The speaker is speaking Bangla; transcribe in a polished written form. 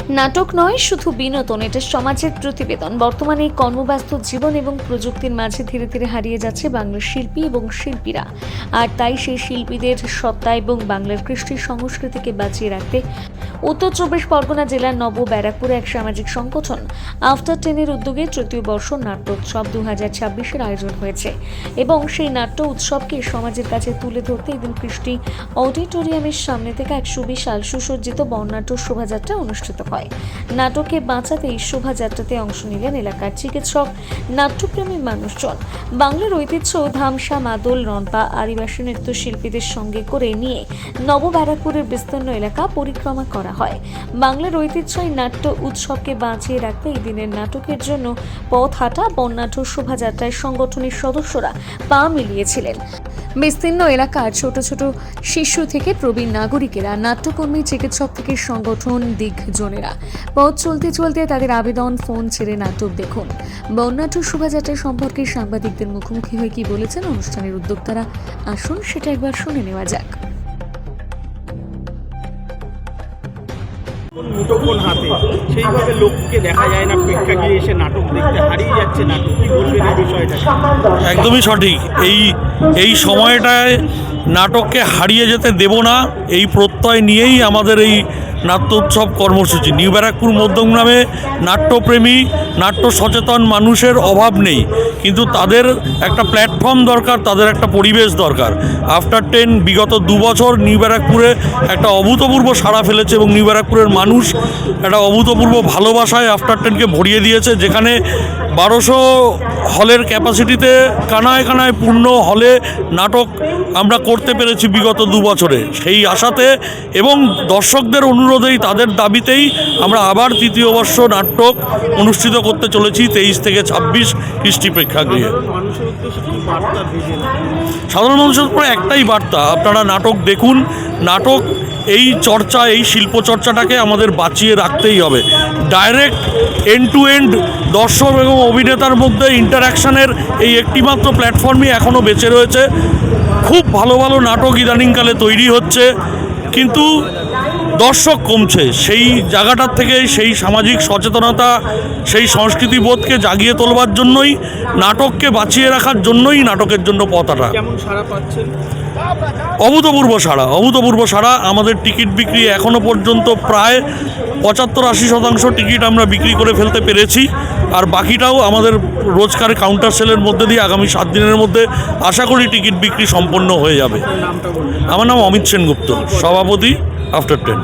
নাটক নয়, শুধু বিনোদন, এটা সমাজের প্রতিবেদন। বর্তমানে এই কর্মব্যস্ত জীবন এবং প্রযুক্তির মাঝে ধীরে ধীরে হারিয়ে যাচ্ছে বাংলার শিল্পী এবং শিল্পীরা। আর তাই সেই শিল্পীদের সত্তা এবং বাংলার কৃষ্টি সংস্কৃতিকে বাঁচিয়ে রাখতে উত্তর চব্বিশ পরগনা জেলার নব ব্যারাকপুরে এক সামাজিক সংগঠন আফটার 10-এর উদ্যোগে তৃতীয় বর্ষ নাট্য উৎসব 2026-এর আয়োজন হয়েছে এবং সেই নাট্য উৎসবকে সমাজের কাছে তুলে ধরতে এদিন কৃষ্টি অডিটোরিয়ামের সামনে থেকে এক সুবিশাল সুসজ্জিত বর্ণাঢ্য শোভাযাত্রা অনুষ্ঠিত হয়। নাটকে বাঁচাতে এই শোভাযাত্রাতে অংশ নিলেন এলাকার চিকিৎসক, নাট্যপ্রেমী মানুষজন। বাংলার ঐতিহ্য ধামসা, মাদল, রনপা, আদিবাসী নৃত্যশিল্পীদের সঙ্গে করে নিয়ে নব ব্যারাকপুরের বিস্তীর্ণ এলাকা পরিক্রমা করা হয়। বাংলার ঐতিহ্য এই নাট্য উৎসবকে বাঁচিয়ে রাখতে এই দিনের নাটকের জন্য পথ হাঁটা বর্ণাঢ্য শোভাযাত্রায় সংগঠনের সদস্যরা পা মিলিয়েছিলেন। বিস্তীর্ণ এলাকার ছোট ছোট শিশু থেকে প্রবীণ নাগরিকেরা, নাট্যকর্মী, চিকিৎসক থেকে সংগঠন দিগ্জনেরা পথ চলতে চলতে তাদের আবেদন, ফোন ছেড়ে নাটক দেখুন। বর্ণাঢ্য শোভাযাত্রা সম্পর্কে সাংবাদিকদের মুখোমুখি হয়ে কি বলেছেন অনুষ্ঠানের উদ্যোক্তারা, আসুন সেটা একবার শুনে নেওয়া যাক। মুঠোফোন হাতে সেইভাবে লোককে দেখা যায় না, প্রেক্ষাগৃহে এসে নাটক দেখতে হারিয়ে যাচ্ছে নাটক। কি বলবেন এই বিষয়টা? একদমই সঠিক। এই সময়টায় নাটককে হারিয়ে যেতে দেব না, এই প্রত্যয় নিয়েই আমাদের এই নাট্য উৎসব কর্মসূচি। নিউ ব্যারাকপুর মধ্যমগ্রামে নাট্যপ্রেমী, নাট্য সচেতন মানুষের অভাব নেই, কিন্তু তাদের একটা প্ল্যাটফর্ম দরকার, তাদের একটা পরিবেশ দরকার। আফটার 10 বিগত 2 বছর নিউ ব্যারাকপুরে একটা অভূতপূর্ব সাড়া ফেলেছে এবং নিউ ব্যারাকপুরের মানুষ একটা অভূতপূর্ব ভালোবাসায় আফটার 10কে ভরিয়ে দিয়েছে, যেখানে 1200 হলের ক্যাপাসিটিতে কানায় কানায় পূর্ণ হলে নাটক আমরা করতে পেরেছি বিগত 2 বছরে। সেই আশাতে এবং দর্শকদের অনুরোধেই, তাদের দাবিতেই আমরা আবার তৃতীয় বর্ষ নাটক অনুষ্ঠিত করতে চলেছি 23 থেকে 26 কৃষ্টি প্রেক্ষাগৃহে। সাধারণ মানুষের উপরে একটাই বার্তা, আপনারা নাটক দেখুন। নাটক এই চর্চা, এই শিল্প চর্চাটাকে আমাদের বাঁচিয়ে রাখতেই হবে। ডাইরেক্ট এন্ড টু এন্ড দর্শক এবং অভিনেতার মধ্যে ইন্টারাকশানের এই একটিমাত্র প্ল্যাটফর্মই এখনও বেঁচে রয়েছে। খুব ভালো ভালো নাটক ইদানিংকালে তৈরি হচ্ছে, কিন্তু দর্শক কমছে। সেই জায়গাটার থেকে সেই সামাজিক সচেতনতা, সেই সংস্কৃতিবোধকে জাগিয়ে তোলবার জন্যই, নাটককে বাঁচিয়ে রাখার জন্যই নাটকের জন্য পথটা। কেমন সাড়া পাচ্ছেন? অভূতপূর্ব সাড়া। আমাদের টিকিট বিক্রি এখনও পর্যন্ত প্রায় 75-80% টিকিট আমরা বিক্রি করে ফেলতে পেরেছি, আর বাকিটাও আমাদের রোজকার কাউন্টার সেলের মধ্যে দিয়ে আগামী 7 দিনের মধ্যে আশা করি টিকিট বিক্রি সম্পন্ন হয়ে যাবে। আমার নাম অমিত সেনগুপ্ত, সভাপতি আফটার 10।